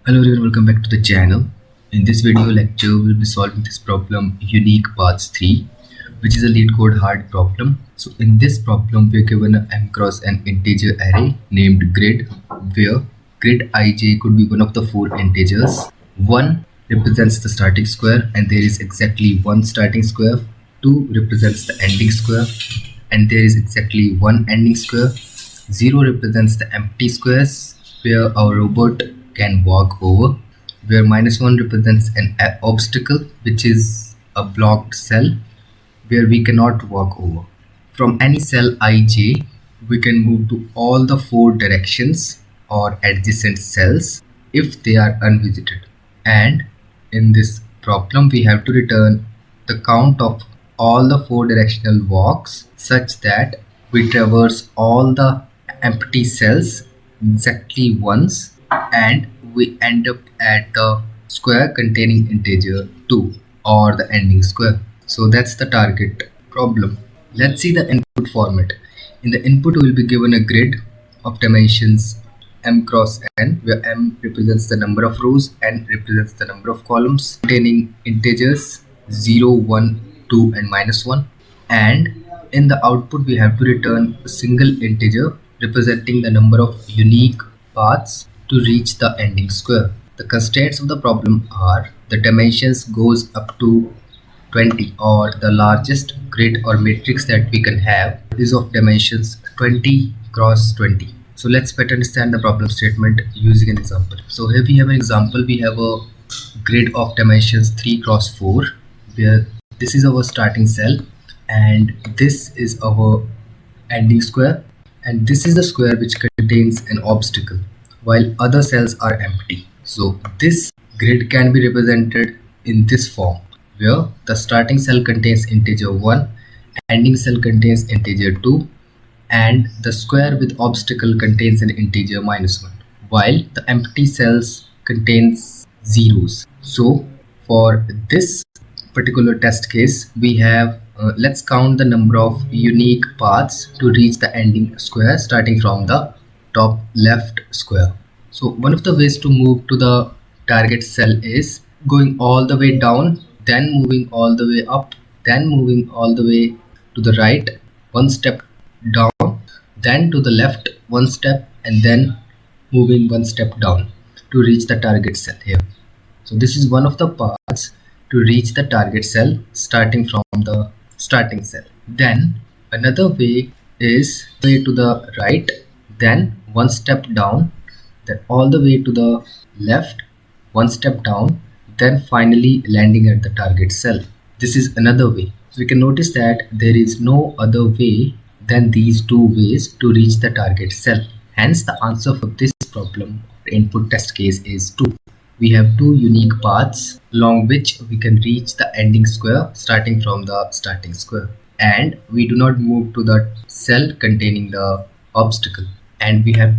Hello everyone, welcome back to the channel. In this video lecture, we'll be solving this problem unique paths 3, which is a Leetcode hard problem. So in this problem, we're given a m cross n integer array named grid, where grid ij could be one of the four integers. 1 represents the starting square and there is exactly one starting square. 2 represents the ending square and there is exactly one ending square. 0 represents the empty squares where our robot can walk over, where -1 represents an obstacle, which is a blocked cell where we cannot walk over. From any cell ij, we can move to all the four directions or adjacent cells if they are unvisited. And in this problem, we have to return the count of all the four directional walks such that we traverse all the empty cells exactly once and we end up at the square containing integer 2 or the ending square. So that's the target problem. Let's see the input format. In the input, we will be given a grid of dimensions m cross n, where m represents the number of rows, n represents the number of columns, containing integers 0, 1, 2 and -1. And in the output, we have to return a single integer representing the number of unique paths to reach the ending square. The constraints of the problem are the dimensions goes up to 20, or the largest grid or matrix that we can have is of dimensions 20 cross 20. So let's better understand the problem statement using an example. So here we have an example. We have a grid of dimensions 3 cross 4, where this is our starting cell and this is our ending square, and this is the square which contains an obstacle while other cells are empty. So this grid can be represented in this form, where the starting cell contains integer 1, ending cell contains integer 2, and the square with obstacle contains an integer -1, while the empty cells contains zeros. So for this particular test case, we have let's count the number of unique paths to reach the ending square starting from the top left square. So one of the ways to move to the target cell is going all the way down, then moving all the way up, then moving all the way to the right, one step down, then to the left one step, and then moving one step down to reach the target cell here. So this is one of the paths to reach the target cell starting from the starting cell. Then another way is way to the right, then one step down, then all the way to the left, one step down, then finally landing at the target cell. This is another way. So we can notice that there is no other way than these two ways to reach the target cell. Hence the answer for this problem input test case is 2. We have two unique paths along which we can reach the ending square starting from the starting square, and we do not move to the cell containing the obstacle. And we have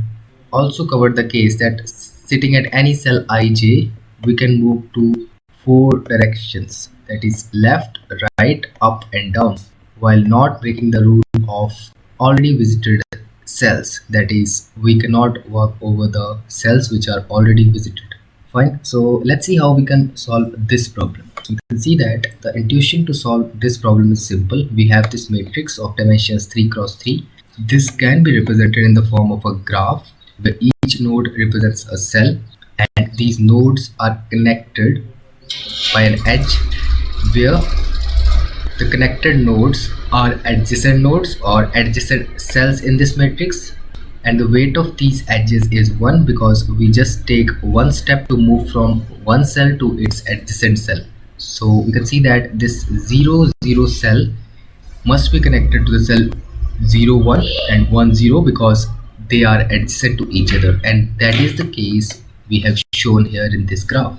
also covered the case that sitting at any cell ij, we can move to four directions, that is left, right, up and down, while not breaking the rule of already visited cells, that is we cannot walk over the cells which are already visited. Fine. So let's see how we can solve this problem. So you can see that the intuition to solve this problem is simple. We have this matrix of dimensions 3 cross 3. This can be represented in the form of a graph where each node represents a cell, and these nodes are connected by an edge, where the connected nodes are adjacent nodes or adjacent cells in this matrix, and the weight of these edges is 1 because we just take one step to move from one cell to its adjacent cell. So we can see that this 0, 0 cell must be connected to the cell 0, 1 and 1, 0 because they are adjacent to each other, and that is the case we have shown here in this graph.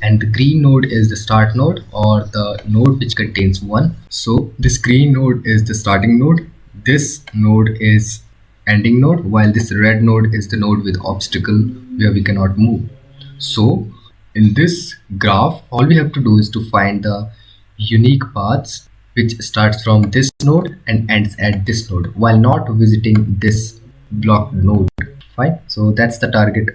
And the green node is the start node, or the node which contains 1. So this green node is the starting node, this node is ending node, while this red node is the node with obstacle where we cannot move. So in this graph, all we have to do is to find the unique paths which starts from this node and ends at this node while not visiting this blocked node. Fine. So that's the target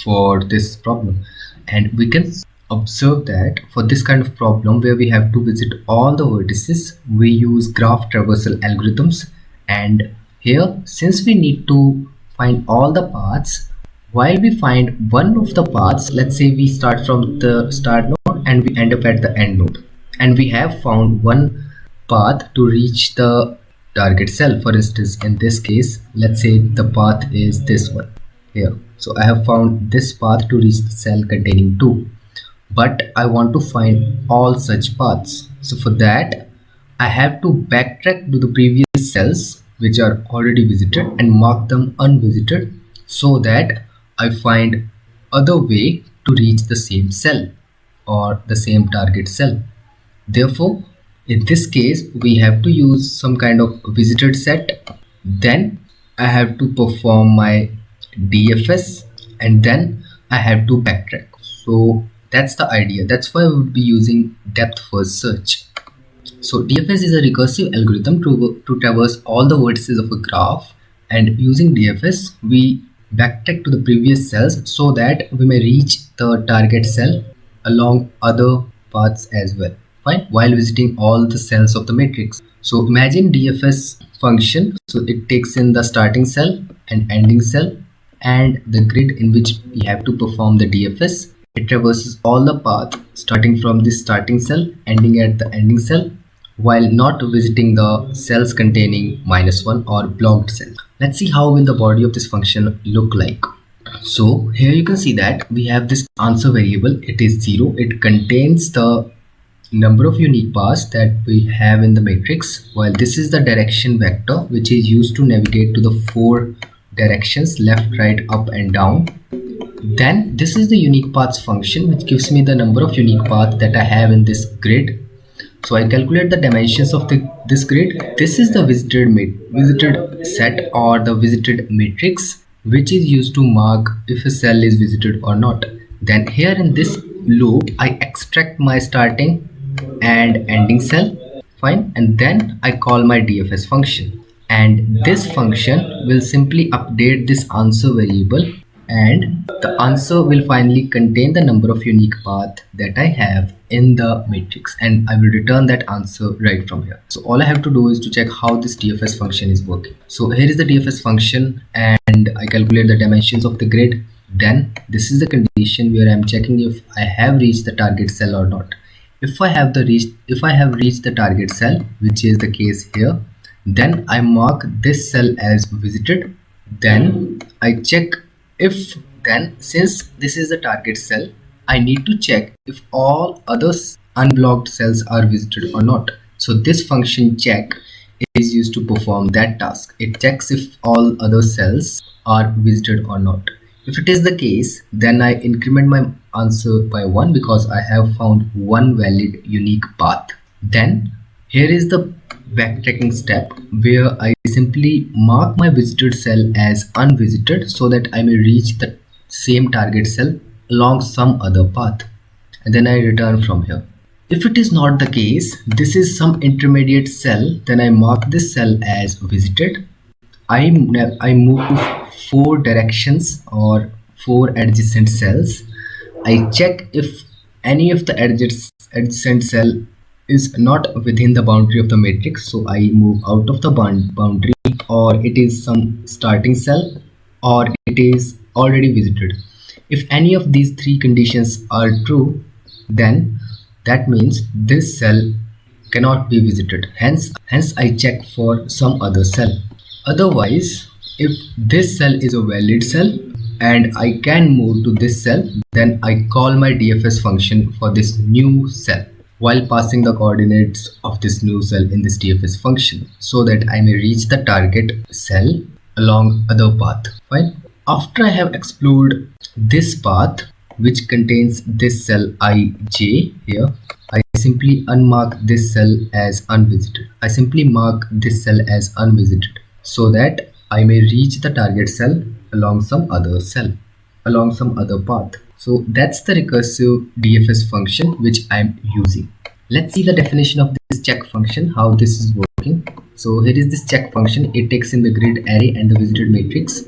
for this problem. And we can observe that for this kind of problem where we have to visit all the vertices, we use graph traversal algorithms. And here, since we need to find all the paths, while we find one of the paths, let's say we start from the start node and we end up at the end node, and we have found one path to reach the target cell. For instance, in this case, let's say the path is this one here. So I have found this path to reach the cell containing 2, but I want to find all such paths. So for that, I have to backtrack to the previous cells which are already visited and mark them unvisited, so that I find other way to reach the same cell or the same target cell. Therefore, in this case, we have to use some kind of visited set. Then I have to perform my DFS, and then I have to backtrack. So that's the idea. That's why we would be using depth first search. So DFS is a recursive algorithm to traverse all the vertices of a graph, and using DFS we backtrack to the previous cells so that we may reach the target cell along other paths as well, fine, while visiting all the cells of the matrix. So imagine DFS function. So it takes in the starting cell and ending cell and the grid in which we have to perform the DFS. It traverses all the path starting from this starting cell, ending at the ending cell, while not visiting the cells containing -1 or blocked cells. Let's see how will the body of this function look like. So here you can see that we have this answer variable. It is 0. It contains the number of unique paths that we have in the matrix, while this is the direction vector which is used to navigate to the 4 directions: left, right, up and down. Then this is the unique paths function which gives me the number of unique paths that I have in this grid. So I calculate the dimensions of this grid. This is the visited set or the visited matrix which is used to mark if a cell is visited or not. Then here in this loop I extract my starting and ending cell, fine, and then I call my DFS function, and this function will simply update this answer variable, and the answer will finally contain the number of unique paths that I have in the matrix, and I will return that answer right from here. So all I have to do is to check how this DFS function is working. So here is the DFS function, and I calculate the dimensions of the grid. Then this is the condition where I am checking if I have reached the target cell or not. If I have reached the target cell, which is the case here, then I mark this cell as visited. Then I check if, then since this is the target cell, I need to check if all other unblocked cells are visited or not. So this function check is used to perform that task. It checks if all other cells are visited or not. If it is the case, then I increment my answer by 1 because I have found one valid unique path. Then here is the backtracking step where I simply mark my visited cell as unvisited so that I may reach the same target cell along some other path, and then I return from here. If it is not the case, this is some intermediate cell, then I mark this cell as visited. I move to 4 directions or 4 adjacent cells. I check if any of the adjacent cell is not within the boundary of the matrix, so I move out of the boundary, or it is some starting cell, or it is already visited. If any of these 3 conditions are true, then that means this cell cannot be visited. Hence I check for some other cell. Otherwise, if this cell is a valid cell and I can move to this cell, then I call my DFS function for this new cell while passing the coordinates of this new cell in this DFS function so that I may reach the target cell along other path. Fine. After I have explored this path which contains this cell ij here, I simply unmark this cell as unvisited. I simply mark this cell as unvisited so that I may reach the target cell along some other path. So that's the recursive DFS function which I'm using. Let's see the definition of this check function, how this is working. So here is this check function. It takes in the grid array and the visited matrix,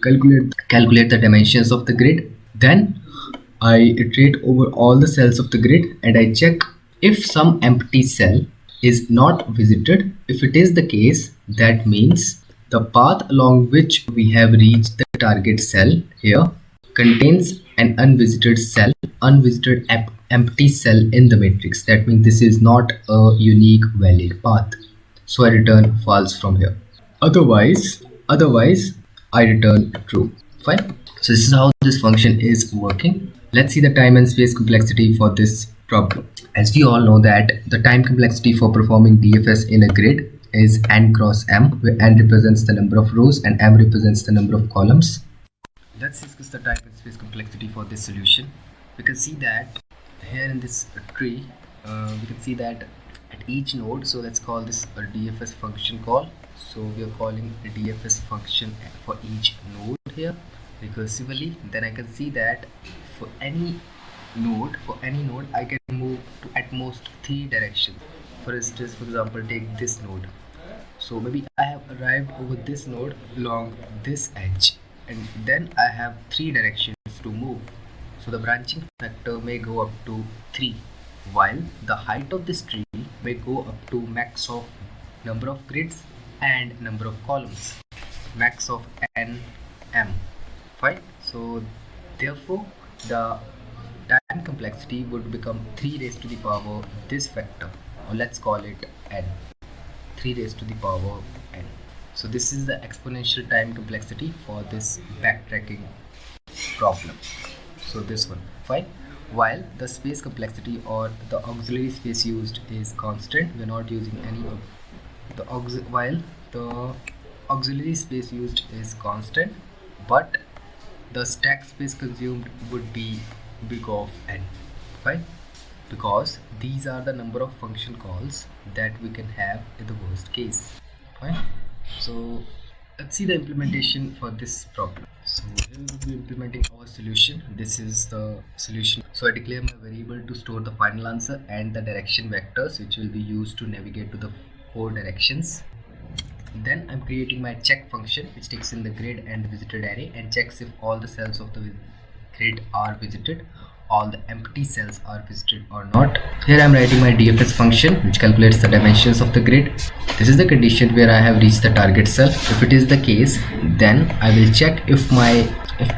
calculate the dimensions of the grid, Then I iterate over all the cells of the grid and I check if some empty cell is not visited. If it is the case, that means the path along which we have reached the target cell here contains an unvisited cell, unvisited empty cell in the matrix. That means this is not a unique valid path. So I return false from here. Otherwise I return true. Fine. So this is how this function is working. Let's see the time and space complexity for this problem. As we all know that the time complexity for performing DFS in a grid is n cross m, where n represents the number of rows and m represents the number of columns. Let's discuss the time and space complexity for this solution. We can see that here in this tree, we can see that at each node, so let's call this a DFS function call. So we are calling a DFS function for each node here recursively. Then I can see that for any node I can move to at most 3 directions. For instance, for example, take this node. So maybe I have arrived over this node along this edge, and then I have 3 directions to move. So the branching factor may go up to 3, while the height of this tree may go up to max of number of grids and number of columns, max of n m. Fine. So therefore the time complexity would become 3 raised to the power this factor, or let's call it n, 3 raised to the power n. So this is the exponential time complexity for this backtracking problem. So this one. Fine. While the space complexity or the auxiliary space used is constant, we are not using any of the while the auxiliary space used is constant, but the stack space consumed would be big of n. Fine, because these are the number of function calls that we can have in the worst case. Fine. So let's see the implementation for this problem. So here we will be implementing our solution. This is the solution. So I declare my variable to store the final answer and the direction vectors which will be used to navigate to the 4 directions. Then I'm creating my check function which takes in the grid and visited array and checks if all the cells of the grid are visited, all the empty cells are visited or not. Here I'm writing my DFS function which calculates the dimensions of the grid. This is the condition where I have reached the target cell. If it is the case, then I will check if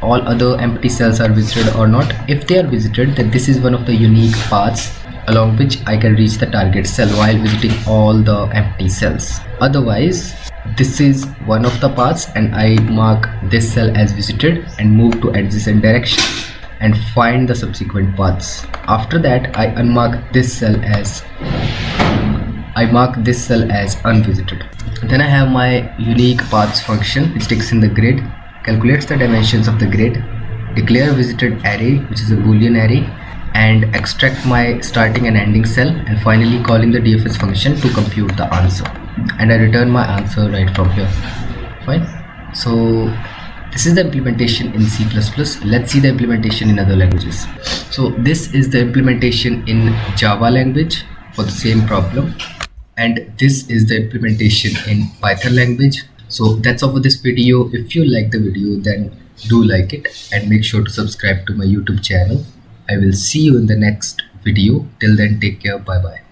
all other empty cells are visited or not. If they are visited, then this is one of the unique paths along which I can reach the target cell while visiting all the empty cells. Otherwise, this is one of the paths and I mark this cell as visited and move to adjacent direction and find the subsequent paths. After that, I mark this cell as unvisited. Then I have my unique paths function which takes in the grid, calculates the dimensions of the grid, declare visited array which is a boolean array, and extract my starting and ending cell, and finally calling the DFS function to compute the answer, and I return my answer right from here. Fine. So this is the implementation in C++. Let's see the implementation in other languages. So this is the implementation in Java language for the same problem, and this is the implementation in Python language. So that's all for this video. If you like the video, then do like it and make sure to subscribe to my YouTube channel. I will see you in the next video. Till then, take care. Bye bye.